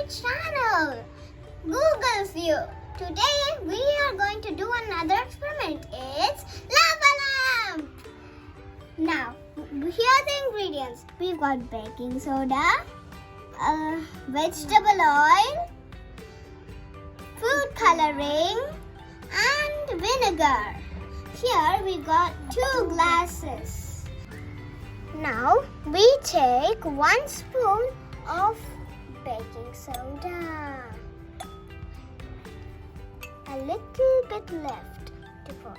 my channel, Google View. Today we are going to do another experiment. It's lava lamp. Now, here are the ingredients. We've got baking soda, vegetable oil, food coloring, and vinegar. Here we got 2 glasses. Now we take 1 spoon of baking soda. A little bit left to pour.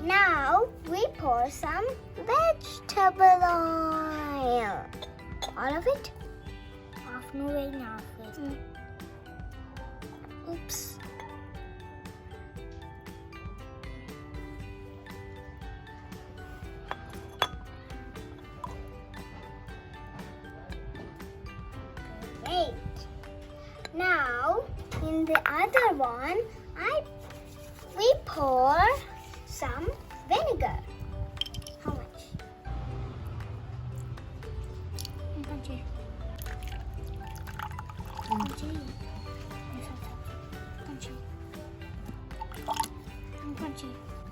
Now we pour some vegetable oil. All of it? Half no way, half way. Oops. Great. Now, in the other one, we pour some vinegar. How much?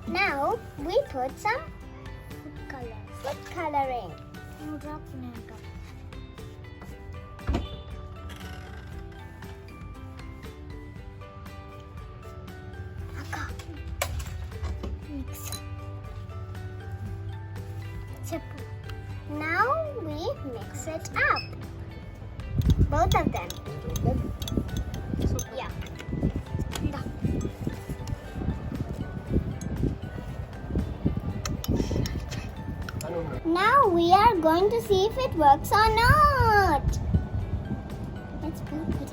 Now we put some food coloring. No drop vinegar. Mix. Now we mix it up. Both of them. Yeah. Now we are going to see if it works or not. Let's put it.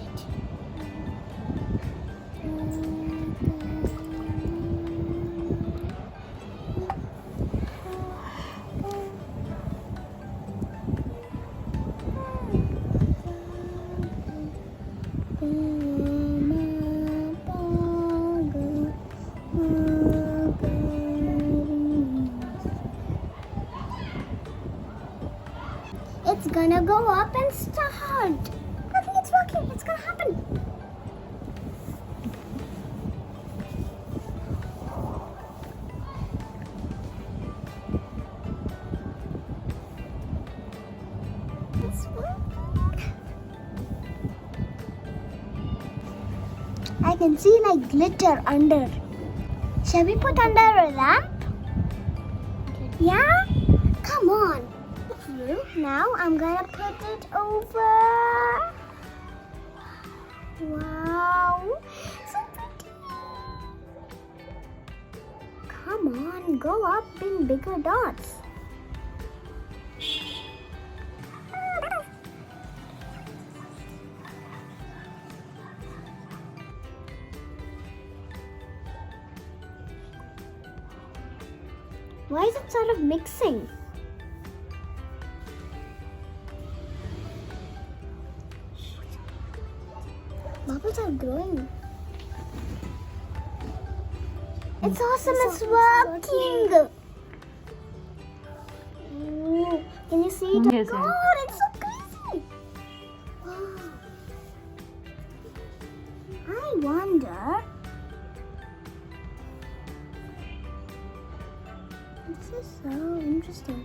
It's gonna go up and start. I think it's working. It's gonna happen. It's working. I can see like glitter under. Shall we put under a lamp? Yeah? Come on. Now I'm gonna put it over. Wow, so pretty. Come on, go up in bigger dots. Why is it sort of mixing? Bubbles are growing. It's awesome, it's working. Ooh, can you see it? Yes, God, it's so crazy. Wow. I wonder. This is so interesting.